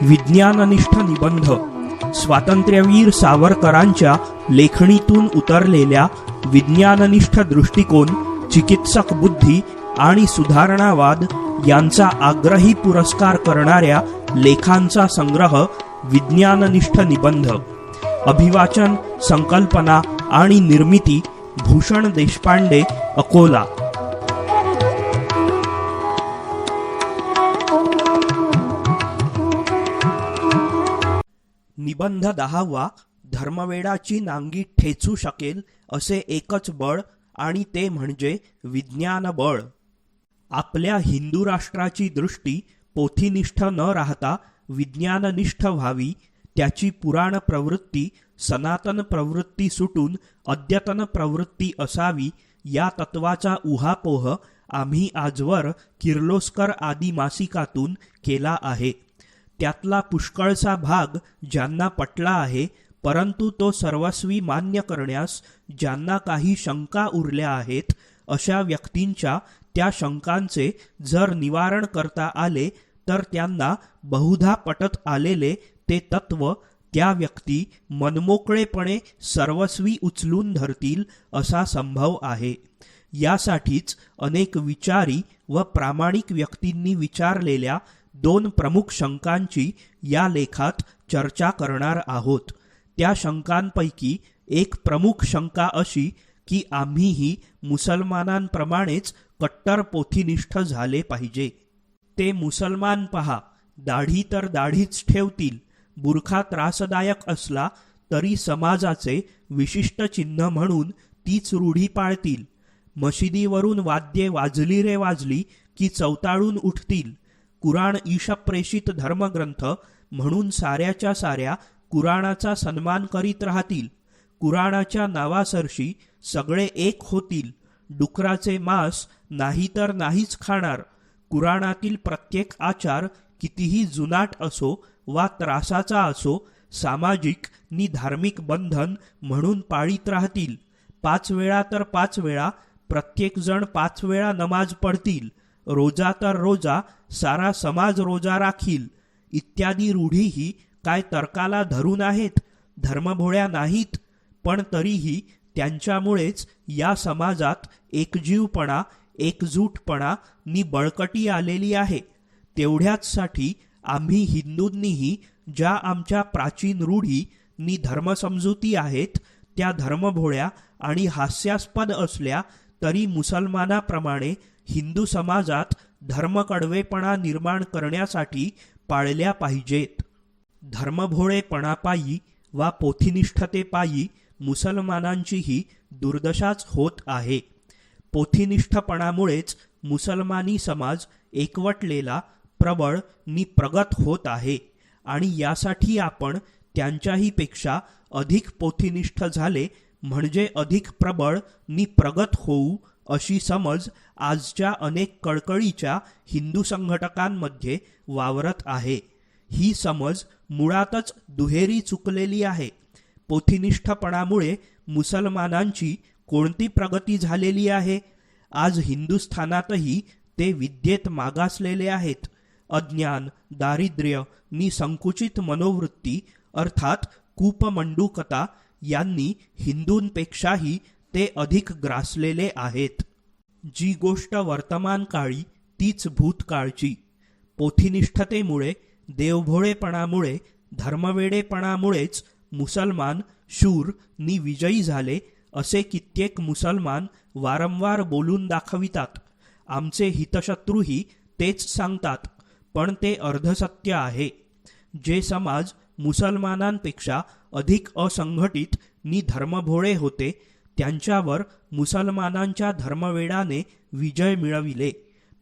विज्ञाननिष्ठ निबंध स्वातंत्र्यवीर सावरकरांच्या लेखणीतून उतरलेल्या विज्ञाननिष्ठ दृष्टिकोन, चिकित्सक बुद्धी आणि सुधारणावाद यांचा आग्रही पुरस्कार करणाऱ्या लेखांचा संग्रह विज्ञाननिष्ठ निबंध. अभिवाचन, संकल्पना आणि निर्मिती भूषण देशपांडे, अकोला. निबंध 10वा. धर्मवेडाची नांगी ठेचू शकेल असे एकच बळ आणि ते म्हणजे विज्ञान बळ. आपल्या हिंदू राष्ट्राची दृष्टी पोथीनिष्ठ न राहता विज्ञाननिष्ठ व्हावी, त्याची पुराण प्रवृत्ती सनातन प्रवृत्ती सुटून अद्यतन प्रवृत्ती असावी, या तत्वाचा उहापोह आम्ही आजवर किर्लोस्कर आदी मासिकातून केला आहे. त्यातला पुष्कळचा भाग ज्यांना पटला आहे, परंतु तो सर्वस्वी मान्य करण्यास ज्यांना काही शंका उरल्या आहेत, अशा व्यक्तींच्या त्या शंकांचे जर निवारण करता आले तर त्यांना बहुधा पटत आलेले ते तत्व त्या व्यक्ती मनमोकळेपणे सर्वस्वी उचलून धरतील असा संभव आहे. यासाठीच अनेक विचारी व प्रामाणिक व्यक्तींनी विचारलेल्या 2 प्रमुख शंकांची या लेखात चर्चा करणार आहोत. त्या शंकांपैकी एक प्रमुख शंका अशी की आम्हीही मुसलमानांप्रमाणेच कट्टर पोथीनिष्ठ झाले पाहिजे. ते मुसलमान पहा, दाढी तर दाढीच ठेवतील, बुरखा त्रासदायक असला तरी समाजाचे विशिष्ट चिन्ह म्हणून तीच रूढी पाळतील. मशिदीवरून वाद्ये वाजली रे वाजली की चवताळून उठतील. कुराण ईशप्रेषित धर्मग्रंथ म्हणून साऱ्याच्या साऱ्या कुराणाचा सन्मान करीत राहतील. कुराणाच्या नावासरशी सगळे एक होतील. डुकराचे मांस नाही तर नाहीच खाणार. कुराणातील प्रत्येक आचार कितीही जुनाट असो वा त्रासाचा असो, सामाजिक नि धार्मिक बंधन म्हणून पाळीत राहतील. 5 वेळा तर 5 वेळा प्रत्येक जण 5 वेळा नमाज पढतील. रोजा तर रोजा सारा समाज रोजा राखील. इत्यादी रूढीही काय तर्काला धरून आहेत? धर्मभोळ्या नाहीत, पण तरीही त्यांच्यामुळेच या समाजात एकजीवपणा, एकजूटपणा नि बळकटी आलेली आहे. तेवढ्याचसाठी आम्ही हिंदूंनीही ज्या आमच्या प्राचीन रूढी नि धर्मसमजुती आहेत, त्या धर्मभोळ्या आणि हास्यास्पद असल्या तरी मुसलमानाप्रमाणे हिंदू समाजात धर्मकडवेपणा निर्माण करण्यासाठी पाळल्या पाहिजेत. धर्मभोळेपणापायी वा पोथीनिष्ठतेपायी मुसलमानांचीही दुर्दशाच होत आहे. पोथीनिष्ठपणामुळेच मुसलमानी समाज एकवटलेला, प्रबळ नि प्रगत होत आहे आणि यासाठी आपण त्यांच्याही पेक्षा अधिक पोथीनिष्ठ झाले म्हणजे अधिक प्रबळ नि प्रगत होऊ, अशी समज आजच्या अनेक कळकळीच्या हिंदू संघटकांमध्ये वावरत आहे. ही समज मुळातच दुहेरी चुकलेली आहे. पोथीनिष्ठपणामुळे मुसलमानांची कोणती प्रगती झालेली आहे? आज हिंदुस्थानातही ते विद्येत मागासलेले आहेत. अज्ञान, दारिद्र्य नि संकुचित मनोवृत्ती अर्थात कूपमंडूकता यांनी हिंदूंपेक्षाही ते अधिक ग्रासलेले आहेत. जी गोष्ट वर्तमान काळी तीच भूतकाळची. पोथीनिष्ठतेमुळे, देवभोळेपणामुळे, धर्मवेडेपणामुळेच मुसलमान शूर नि विजयी झाले असे कित्येक मुसलमान वारंवार बोलून दाखवितात. आमचे हितशत्रूही तेच सांगतात, पण ते अर्धसत्य आहे. जे समाज मुसलमानांपेक्षा अधिक असंघटित नि धर्मभोळे होते, त्यांच्यावर मुसलमानांच्या धर्मवेडाने विजय मिळविले.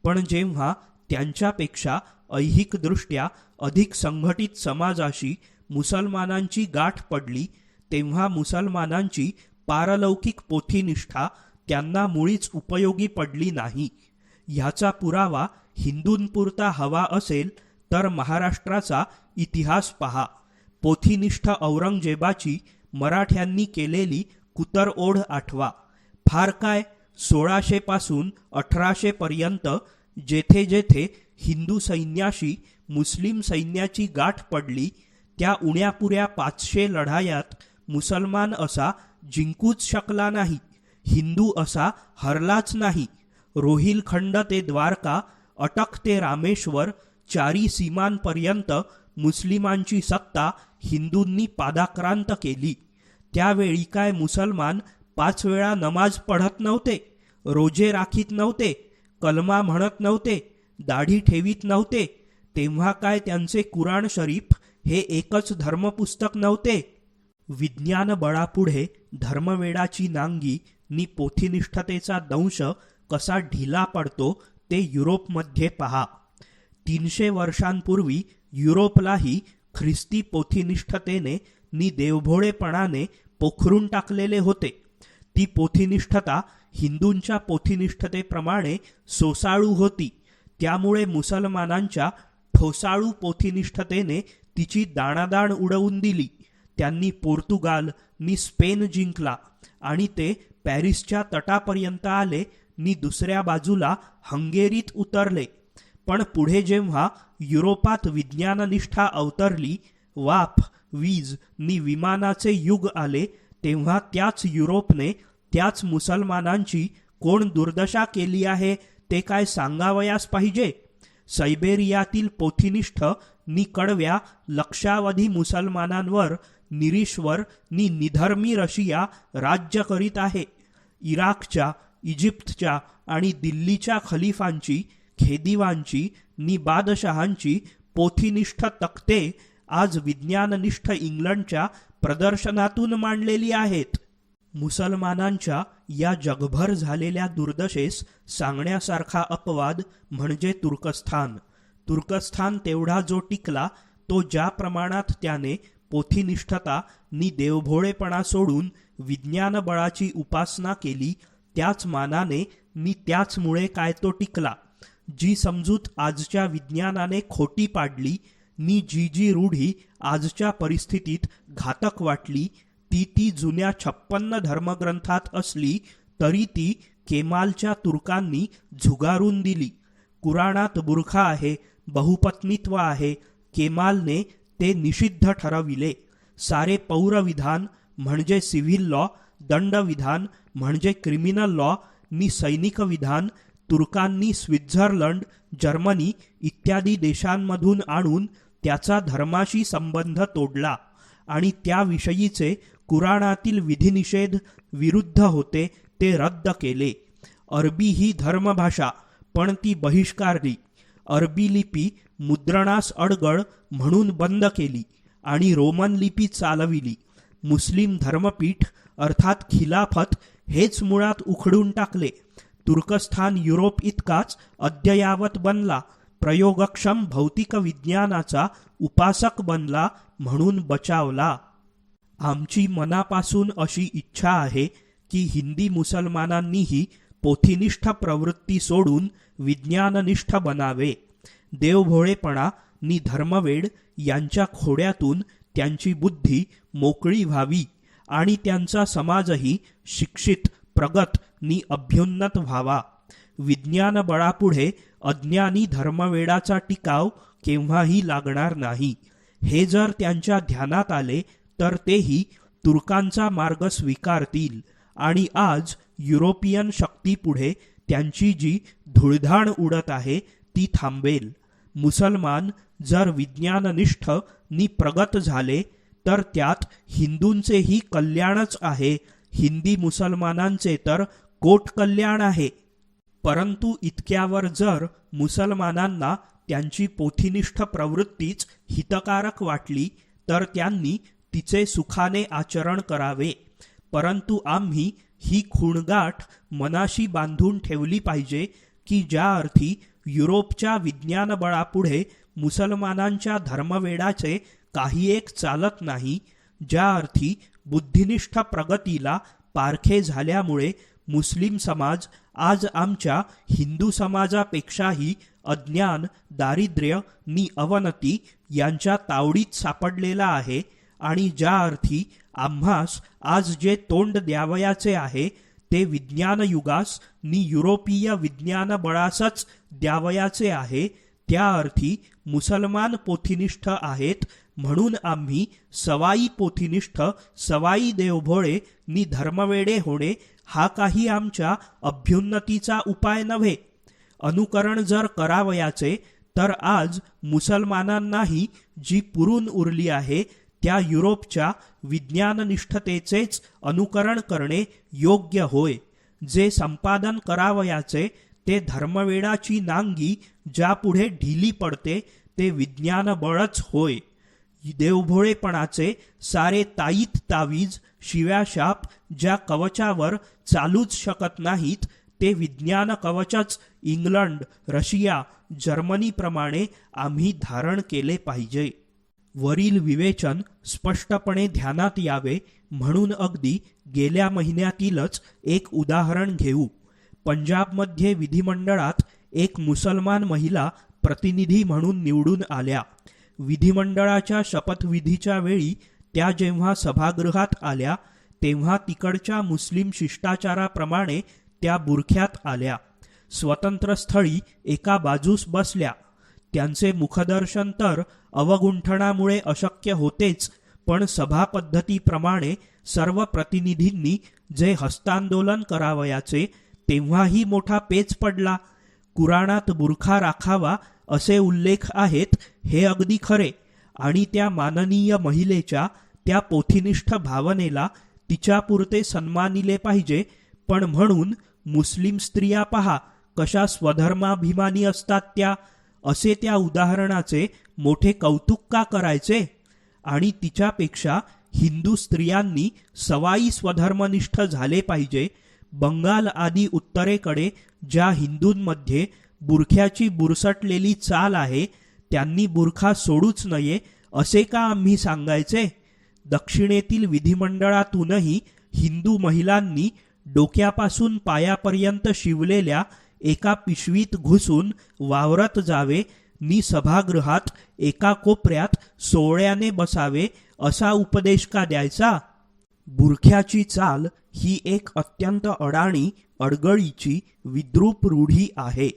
पण जेव्हा त्यांच्यापेक्षा ऐहिकदृष्ट्या अधिक संघटित समाजाशी मुसलमानांची गाठ पडली, तेव्हा मुसलमानांची पारलौकिक पोथीनिष्ठा त्यांना मुळीच उपयोगी पडली नाही. ह्याचा पुरावा हिंदूंपुरता हवा असेल तर महाराष्ट्राचा इतिहास पहा. पोथीनिष्ठ औरंगजेबाची मराठ्यांनी केलेली कुतरओढ आठवा. फार काय, 1600 पासून 1800 पर्यंत जेथे जेथे हिंदू सैन्याशी मुस्लिम सैन्याची गाठ पडली त्या उण्यापुऱ्या 500 लढायात मुसलमान असा जिंकूच शकला नाही, हिंदू असा हरलाच नाही. रोहिलखंड ते द्वारका, अटक ते रामेश्वर, चारी सीमांपर्यंत मुस्लिमांची सत्ता हिंदूंनी पादाक्रांत केली. त्यावेळी काय मुसलमान 5 वेळा नमाज पढत नव्हते, रोजे राखीत नव्हते, कलमा म्हणत नव्हते, दाढी ठेवीत नव्हते? तेव्हा काय त्यांचे कुराण शरीफ हे एकच धर्मपुस्तक नव्हते? विज्ञान बळापुढे धर्मवेडाची नांगी नि पोथीनिष्ठतेचा दंश कसा ढिला पडतो ते युरोपमध्ये पहा. 300 वर्षांपूर्वी युरोपलाही ख्रिस्ती पोथीनिष्ठतेने नि देवभोळेपणाने पोखरून टाकलेले होते. ती पोथीनिष्ठता हिंदूंच्या पोथीनिष्ठतेप्रमाणे सोसाळू होती. त्यामुळे मुसलमानांच्या ठोसाळू पोथीनिष्ठतेने तिची दाणादाण उडवून दिली. त्यांनी पोर्तुगाल नि स्पेन जिंकला आणि ते पॅरिसच्या तटापर्यंत आले नि दुसऱ्या बाजूला हंगेरीत उतरले. पण पुढे जेव्हा युरोपात विज्ञाननिष्ठा अवतरली, वाफ, वीज नि विमानाचे युग आले, तेव्हा त्याच युरोपने त्याच मुसलमानांची कोण दुर्दशा केली आहे ते काय सांगावयास पाहिजे. सायबेरियातील पोथीनिष्ठ नि कडव्या लक्षावधी मुसलमानांवर निरीश्वर नि निधर्मी रशिया राज्य करीत आहे. इराकच्या, इजिप्तच्या आणि दिल्लीच्या खलिफांची, खेदिवांची नि बादशहांची पोथीनिष्ठ तक्ते आज विज्ञाननिष्ठ इंग्लंडच्या प्रदर्शनातून मांडलेली आहेत. मुसलमानांच्या या जगभर झालेल्या दुर्दशेस सांगण्यासारखा अपवाद म्हणजे तुर्कस्थान. तुर्कस्थान तेवढा जो टिकला तो ज्या प्रमाणात त्याने पोथीनिष्ठता नि देवभोळेपणा सोडून विज्ञान बळाची उपासना केली, त्याच मानाने नि त्याचमुळे काय तो टिकला. जी समजूत आजच्या विज्ञानाने खोटी पाडली नि जी रूढी आजच्या परिस्थितीत घातक वाटली, ती जुन्या 56 धर्मग्रंथात असली तरी ती केमालच्या तुर्कांनी झुगारून दिली. कुराणात बुरखा आहे, बहुपत्नीत्व आहे, केमालने ते निषिद्ध ठरविले. सारे पौरविधान म्हणजे सिव्हिल लॉ, दंडविधान म्हणजे क्रिमिनल लॉ नि सैनिक विधान तुर्कांनी स्वित्झर्लंड, जर्मनी इत्यादी देशांमधून आणून त्याचा धर्माशी संबंध तोडला आणि त्याविषयीचे कुराणातील विधिनिषेध विरुद्ध होते ते रद्द केले. अरबी ही धर्मभाषा, पण ती बहिष्कारली. अरबी लिपी मुद्रणास अडगळ म्हणून बंद केली आणि रोमन लिपी चालविली. मुस्लिम धर्मपीठ अर्थात खिलाफत हेच मुळात उखडून टाकले. तुर्कस्थान युरोप इतकाच अद्ययावत बनला, प्रयोगक्षम भौतिक विज्ञानाचा उपासक बनला म्हणून बचावला. आमची मनापासून अशी इच्छा आहे की हिंदी मुसलमानांनीही पोथीनिष्ठ प्रवृत्ती सोडून विज्ञाननिष्ठ बनावे. देवभोळेपणा नि धर्मवेड यांच्या खोड्यातून त्यांची बुद्धी मोकळी व्हावी आणि त्यांचा समाजही शिक्षित, प्रगत नि अभ्युन्नत व्हावा. विज्ञान बळापुढे अज्ञानी धर्मवेडाचा टिकाव केव्हाही लागणार नाही. हे जर त्यांच्या ध्यानात आले तर तेही तुर्कांचा मार्ग स्वीकारतील आणि आज युरोपियन शक्तीपुढे त्यांची जी धुळधाण उडत आहे ती थांबेल. मुसलमान जर विज्ञाननिष्ठ नि प्रगत झाले तर त्यात हिंदूंचेही कल्याणच आहे. हिंदी मुसलमानांचे तर कोट कल्याण आहे. परंतु इतक्यावर जर मुसलमानांना त्यांची पोथीनिष्ठ प्रवृत्तीच हितकारक वाटली तर त्यांनी तिचे सुखाने आचरण करावे. परंतु आम्ही ही खूणगाठ मनाशी बांधून ठेवली पाहिजे की ज्या अर्थी युरोपच्या विज्ञानबळापुढे मुसलमानांच्या धर्मवेडाचे काही एक चालत नाही, ज्या अर्थी बुद्धिनिष्ठ प्रगतीला पारखे झाल्यामुळे मुस्लिम समाज आज आमच्या हिंदू समाजापेक्षाही अज्ञान, दारिद्र्य नि अवनती यांच्या तावडीत सापडलेला आहे आणि ज्या अर्थी आम्हास आज जे तोंड द्यावयाचे आहे ते विज्ञान युगास नि युरोपीय विज्ञान बळासच द्यावयाचे आहे, त्या अर्थी मुसलमान पोथीनिष्ठ आहेत, म्हणून आम्ही सवाई पोथीनिष्ठ सवाई देवभोळे नि धर्मवेडे होणे हा काही आमच्या अभ्युन्नतीचा उपाय नव्हे. अनुकरण जर करावयाचे तर आज मुसलमानांनाही जी पुरून उरली आहे त्या युरोपच्या विज्ञाननिष्ठतेचेच अनुकरण करणे योग्य होय. जे संपादन करावयाचे ते धर्मवेडाची नांगी ज्यापुढे ढिली पडते ते विज्ञान बळच होय. देवभोळेपणाचे सारे ताईत तावीज शिव्याशाप ज्या कवचावर चालूच शकत नाहीत ते विज्ञान कवचच इंग्लंड, रशिया, जर्मनीप्रमाणे आम्ही धारण केले पाहिजे. वरील विवेचन स्पष्टपणे ध्यानात यावे म्हणून अगदी गेल्या महिन्यातीलच एक उदाहरण घेऊ. पंजाबमध्ये विधिमंडळात एक मुसलमान महिला प्रतिनिधी म्हणून निवडून आल्या. विधिमंडळाच्या शपथविधीच्या वेळी त्या जेव्हा सभागृहात आल्या तेव्हा तिकडच्या मुस्लिम शिष्टाचाराप्रमाणे त्या बुरख्यात आल्या. स्वतंत्र स्थळी एका बाजूस बसल्या. त्यांचे मुखदर्शन तर अवगुंठणामुळे अशक्य होतेच, पण सभापद्धतीप्रमाणे सर्व प्रतिनिधींनी जे हस्तांदोलन करावयाचे तेव्हाही मोठा पेच पडला. कुराणात बुरखा राखावा असे उल्लेख आहेत हे अगदी खरे, आणि त्या माननीय महिलेच्या त्या पोथीनिष्ठ भावनेला तिच्यापुरते सन्मानिले पाहिजे. पण म्हणून मुस्लिम स्त्रिया पहा कशा स्वधर्माभिमानी असतात त्या, असे त्या उदाहरणाचे मोठे कौतुक का करायचे? आणि तिच्यापेक्षा हिंदू स्त्रियांनी सवाई स्वधर्मनिष्ठ झाले पाहिजे. बंगाल आदी उत्तरेकडे ज्या हिंदूंमध्ये बुरख्याची बुरसटलेली चाल आहे त्यांनी बुरखा सोडूच नये असे का आम्ही सांगायचे? दक्षिणेतील विधिमंडळातूनही हिंदू महिलांनी डोक्यापासून पायापर्यंत शिवलेल्या एका पिशवीत घुसून वावरत जावे नि सभागृहात एका कोपऱ्यात सोहळ्याने बसावे असा उपदेश का द्यायचा? बुरख्याची चाल ही एक अत्यंत अडाणी अडगळीची विद्रूप रूढी आहे.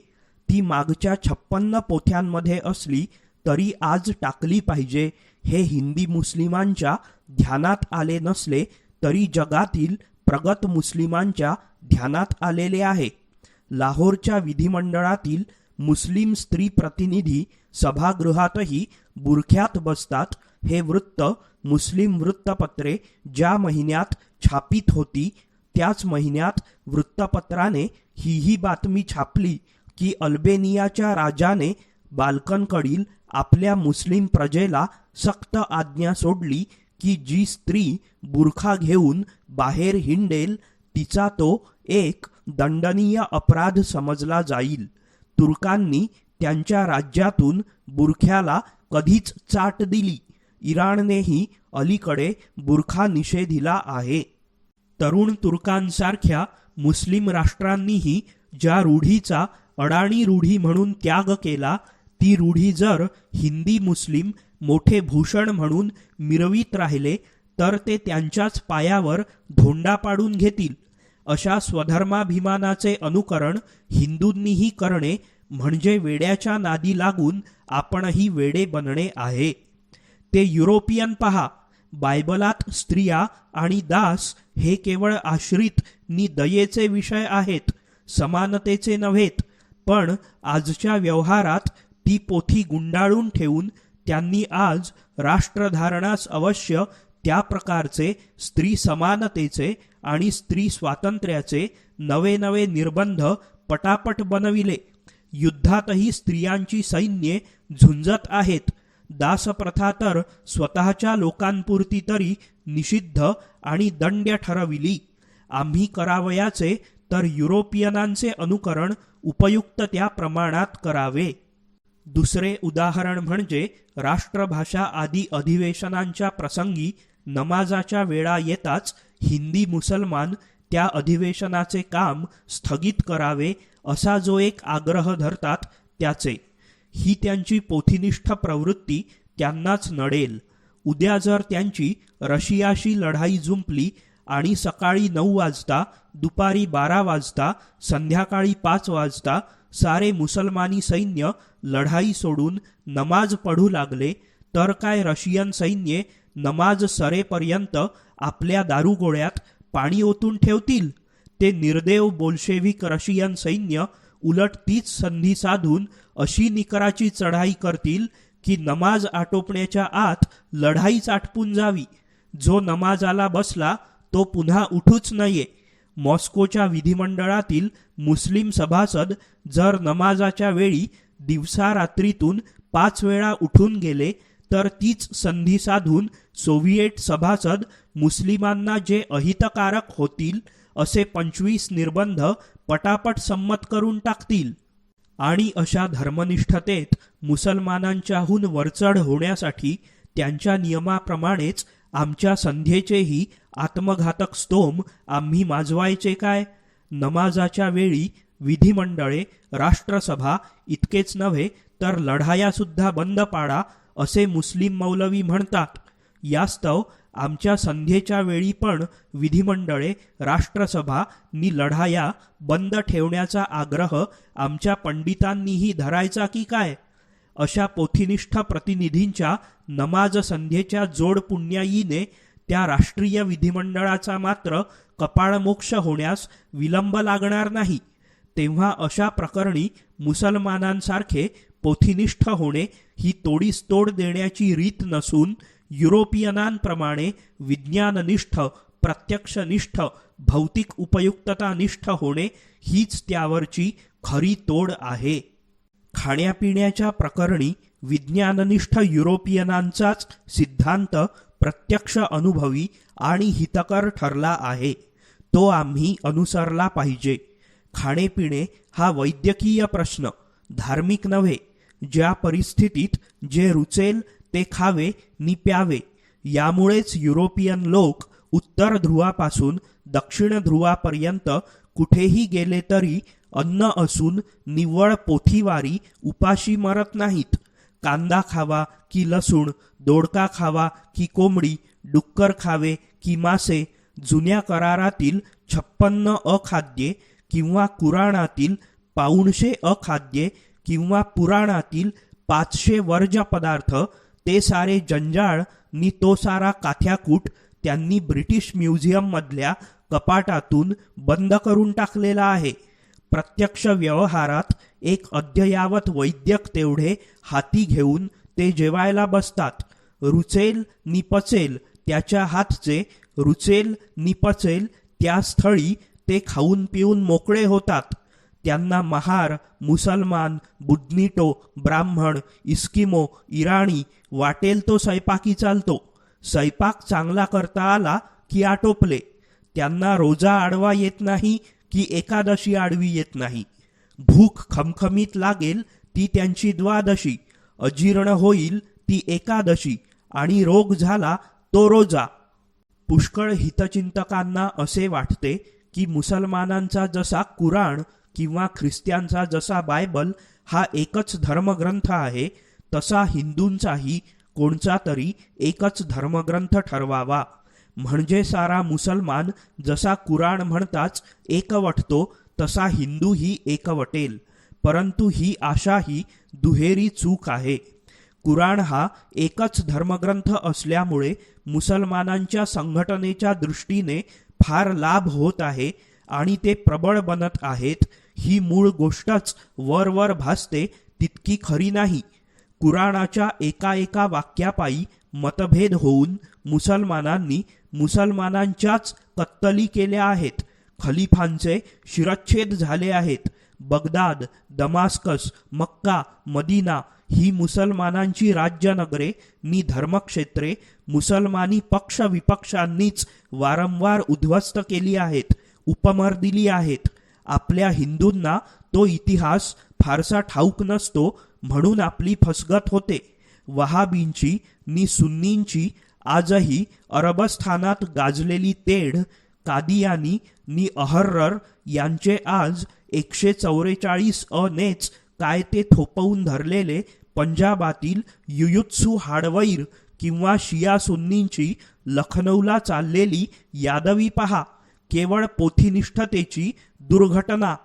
ती मागच्या 56 पोथ्यांमध्ये असली तरी आज टाकली पाहिजे हे हिंदी मुस्लिमांच्या ध्यानात आले नसले तरी जगातील प्रगत मुस्लिमांच्या ध्यानात आलेले आहे. लाहोरच्या विधिमंडळातील मुस्लिम स्त्री प्रतिनिधी सभागृहातही बुरख्यात बसतात हे वृत्त मुस्लिम वृत्तपत्रे ज्या महिन्यात छापित होती त्याच महिन्यात वृत्तपत्राने ही बातमी छापली की अल्बेनियाच्या राजाने बाल्कनकडील आपल्या मुस्लिम प्रजेला सक्त आज्ञा सोडली की जी स्त्री बुरखा घेऊन बाहेर हिंडेल तिचा तो एक दंडनीय अपराध समजला जाईल. तुर्कांनी त्यांच्या राज्यातून बुरख्याला कधीच चाट दिली. इराणनेही अलीकडे बुरखा निषेधिला आहे. तरुण तुर्कांसारख्या मुस्लिम राष्ट्रांनीही ज्या रूढीचा अडाणी रूढी म्हणून त्याग केला ती रूढी जर हिंदी मुस्लिम मोठे भूषण म्हणून मिरवीत राहिले तर ते त्यांच्याच पायावर धोंडा पाडून घेतील. अशा स्वधर्माभिमानाचे अनुकरण हिंदूंनीही करणे म्हणजे वेड्याच्या नादी लागून आपणही वेडे बनणे आहे. ते युरोपियन पहा, बायबलात स्त्रिया आणि दास हे केवळ आश्रित नि दयेचे विषय आहेत, समानतेचे नव्हेत. पण आजच्या व्यवहारात ती पोथी गुंडाळून ठेवून त्यांनी आज राष्ट्रधारणास अवश्य त्या प्रकारचे स्त्री समानतेचे आणि स्त्री स्वातंत्र्याचे नवे नवे निर्बंध पटापट बनविले. युद्धातही स्त्रियांची सैन्ये झुंजत आहेत. दासप्रथा तर स्वतःच्या लोकांपुरती तरी निषिद्ध आणि दंड्य ठरविली. आम्ही करावयाचे तर युरोपियनांचे अनुकरण उपयुक्त त्या प्रमाणात करावे. दुसरे उदाहरण म्हणजे राष्ट्रभाषा आदी अधिवेशनांच्या प्रसंगी नमाजाच्या वेळा येताच हिंदी मुसलमान त्या अधिवेशनाचे काम स्थगित करावे असा जो एक आग्रह धरतात त्याचे. ही त्यांची पोथीनिष्ठ प्रवृत्ती त्यांनाच नडेल. उद्या जर त्यांची रशियाशी लढाई जुंपली आणि सकाळी 9 वाजता, दुपारी 12 वाजता, संध्याकाळी 5 वाजता सारे मुसलमानी सैन्य लढाई सोडून नमाज पढू लागले, तर काय रशियन सैन्ये नमाज सरेपर्यंत आपल्या दारुगोळ्यात पाणी ओतून ठेवतील? ते निर्देव बोल्शेविक रशियन सैन्य उलट तीच संधी साधून अशी निकराची चढाई करतील की नमाज आटोपण्याच्या आत लढाईच आटपून जावी. जो नमाजाला बसला तो पुन्हा उठूच नये. मॉस्कोच्या विधिमंडळातील मुस्लिम सभासद जर नमाजाच्या वेळी दिवसा रात्रीतून 5 वेळा उठून गेले, तर तीच संधी साधून सोव्हिएट सभासद मुस्लिमांना जे अहितकारक होतील असे 25 निर्बंध पटापट संमत करून टाकतील. आणि अशा धर्मनिष्ठतेत मुसलमानांच्याहून वरचढ होण्यासाठी त्यांच्या नियमाप्रमाणेच आमच्या संध्येचेही आत्मघातक स्तोम आम्ही माजवायचे काय? नमाजाच्या वेळी विधिमंडळे, राष्ट्रसभा इतकेच नव्हे तर लढायासुद्धा बंद पाडा असे मुस्लिम मौलवी म्हणतात. यास्तव आमच्या संध्येच्या वेळी पण विधिमंडळे, राष्ट्रसभा नि लढाया बंद ठेवण्याचा आग्रह आमच्या पंडितांनीही धरायचा की काय? अशा पोथीनिष्ठ प्रतिनिधींच्या नमाज संध्येच्या जोड पुण्याईने त्या राष्ट्रीय विधिमंडळाचा मात्र कपाळमोक्ष होण्यास विलंब लागणार नाही. तेव्हा अशा प्रकरणी मुसलमानांसारखे पोथीनिष्ठ होणे ही तोडीस तोड देण्याची रीत नसून युरोपियनांप्रमाणे विज्ञाननिष्ठ, प्रत्यक्षनिष्ठ, भौतिक उपयुक्ततानिष्ठ होणे हीच त्यावरची खरी तोड आहे. खाण्यापिण्याच्या प्रकरणी विज्ञाननिष्ठ युरोपियनांचाच सिद्धांत प्रत्यक्ष अनुभवी आणि हितकर ठरला आहे. तो आम्ही अनुसरला पाहिजे. खाणेपिणे हा वैद्यकीय प्रश्न, धार्मिक नव्हे. ज्या परिस्थितीत जे रुचेल ते खावे नि प्यावे. यामुळेच युरोपियन लोक उत्तर ध्रुवापासून दक्षिण ध्रुवापर्यंत कुठेही गेले तरी अन्न असून निव्वळ पोथीवारी उपाशी मरत नाहीत. कांदा खावा की लसूण, दोडका खावा की कोंबडी, डुक्कर खावे की मासे, जुन्या करारातील 56 अखाद्ये किंवा कुराणातील 500 अखाद्ये किंवा पुराणातील 500 वर्ज्य पदार्थ, ते सारे जंजाळ नि तो सारा काथ्याकूट त्यांनी ब्रिटिश म्युझियममधल्या कपाटातून बंद करून टाकलेला आहे. प्रत्यक्ष व्यवहारात एक अद्ययावत वैद्यक तेवढे हाती घेऊन ते जेवायला बसतात. रुचेल नि पचेल त्याच्या हातचे, रुचेल नि पचेल त्या स्थळी ते खाऊन पिऊन मोकळे होतात. त्यांना महार, मुसलमान, बुदनीटो, ब्राह्मण, इस्किमो, इराणी वाटेल तो स्वयंपाकी चालतो. स्वयंपाक चांगला करता आला की आटोपले. त्यांना रोजा आडवा येत नाही की एकादशी आडवी येत नाही. भूक खमखमीत लागेल ती त्यांची द्वादशी, अजीर्ण होईल ती एकादशी आणि रोग झाला तो रोजा. पुष्कळ हितचिंतकांना असे वाटते की मुसलमानांचा जसा कुराण किंवा ख्रिस्त्यांचा जसा बायबल हा एकच धर्मग्रंथ आहे, तसा हिंदूंचाही कोणचा तरी एकच धर्मग्रंथ ठरवावा. म्हणजे सारा मुसलमान जसा कुराण म्हणताच एकवटतो, तसा हिंदूही एकवटेल. परंतु ही आशा ही दुहेरी चूक आहे. कुराण हा एकच धर्मग्रंथ असल्यामुळे मुसलमानांच्या संघटनेच्या दृष्टीने फार लाभ होत आहे आणि ते प्रबळ बनत आहेत, ही मूळ गोष्टच वर भासते तितकी खरी नाही. कुराणाच्या एका वाक्यापायी मतभेद होऊन मुसलमानांनी मुसलमानांच्याच कत्तली केल्या आहेत. खलिफांचे शिरच्छेद झाले आहेत. बगदाद, दमास्कस, मक्का, मदिना ही मुसलमानांची राज्यनगरे नि धर्मक्षेत्रे मुसलमानी पक्ष विपक्षांनीच वारंवार उद्ध्वस्त केली आहेत, उपमर दिली आहेत. आपल्या हिंदूंना तो इतिहास फारसा ठाऊक नसतो, म्हणून आपली फसगत होते. वहाबींची नि सुन्नींची आजही अरबस्थानात गाजलेली तेढ, कादियानी नि अहर्रर यांचे आज 144 नेच काय ते थोपवून धरलेले पंजाबातील युयुत्सू हाडवैर किंवा शिया सुन्नींची लखनौला चाललेली यादवी पहा, केवळ पोथीनिष्ठतेची दुर्घटना.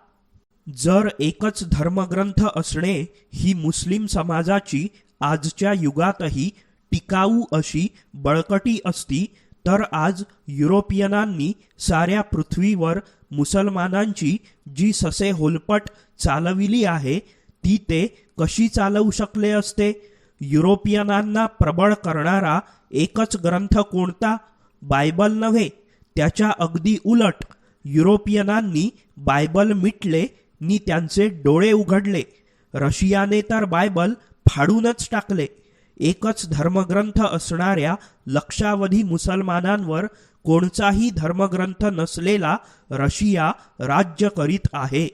जर एकच धर्मग्रंथ असणे ही मुस्लिम समाजाची आजच्या युगातही टिकाऊ अशी बळकटी असती, तर आज युरोपियनांनी साऱ्या पृथ्वीवर मुसलमानांची जी ससे होलपट चालविली आहे ती ते कशी चालवू शकले असते? युरोपियनांना प्रबळ करणारा एकच ग्रंथ कोणता? बायबल नव्हे, त्याच्या अगदी उलट युरोपियनांनी बायबल मिटले नि त्यांचे डोळे उघडले. रशियाने तर बायबल फाडूनच टाकले. एकच धर्मग्रंथ असणाऱ्या लक्षावधी मुसलमानांवर कोणताही धर्मग्रंथ नसलेला रशिया राज्य करीत आहे.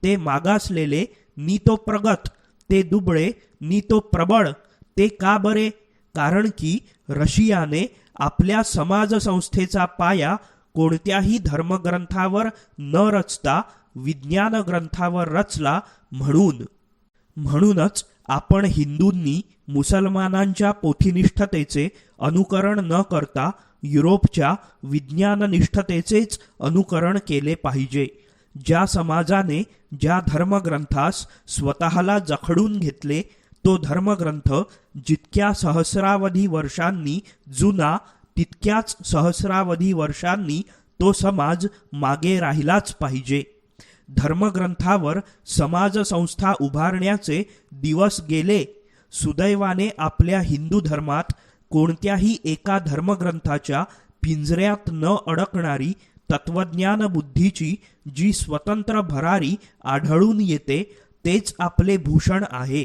ते मागासलेले नि तो प्रगत, ते दुबळे नि तो प्रबळ. ते का बरे? कारण की रशियाने आपल्या समाजसंस्थेचा पाया कोणत्याही धर्मग्रंथावर न रचता विज्ञान ग्रंथावर रचला म्हणूनच आपण हिंदूंनी मुसलमानांच्या पोथीनिष्ठतेचे अनुकरण न करता युरोपच्या विज्ञाननिष्ठतेचेच अनुकरण केले पाहिजे. ज्या समाजाने ज्या धर्मग्रंथास स्वतःला जखडून घेतले तो धर्मग्रंथ जितक्या सहस्रावधी वर्षांनी जुना तितक्याच सहस्रावधी वर्षांनी तो समाज मागे राहिलाच पाहिजे. धर्मग्रंथावर समाजसंस्था उभारण्याचे दिवस गेले. सुदैवाने आपल्या हिंदू धर्मात कोणत्याही एका धर्मग्रंथाच्या पिंजऱ्यात न अडकणारी तत्वज्ञान बुद्धीची जी स्वतंत्र भरारी आढळून येते तेच आपले भूषण आहे.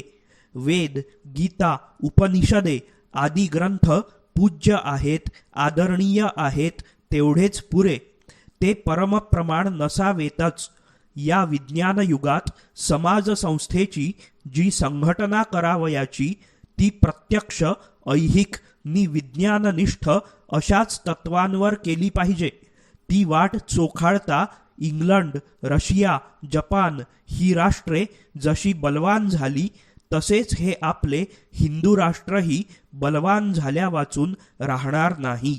वेद, गीता, उपनिषदे आदी ग्रंथ पूज्य आहेत, आदरणीय आहेत तेवढेच पुरे. ते परमप्रमाण नसावेतच. या विज्ञान युगात समाजसंस्थेची जी संघटना करावयाची ती प्रत्यक्ष ऐहिक नि विज्ञाननिष्ठ अशाच तत्वांवर केली पाहिजे. ती वाट चोखाळता इंग्लंड, रशिया, जपान ही राष्ट्रे जशी बलवान झाली तसेच हे आपले हिंदू राष्ट्रही बलवान झाल्या वाचून राहणार नाही.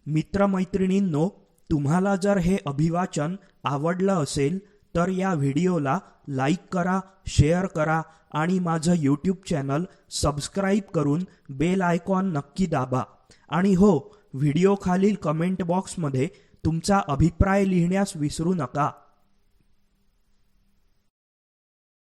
मित्रमैत्रिणींनो, तुम्हाला जर हे अभिवाचन आवडलं असेल तर या व्हिडिओला लाईक करा, शेअर करा आणि माझं यूट्यूब चॅनल सबस्क्राईब करून बेल आयकॉन नक्की दाबा. आणि हो, व्हिडिओ खालील कमेंट बॉक्समध्ये तुमचा अभिप्राय लिहिण्यास विसरू नका.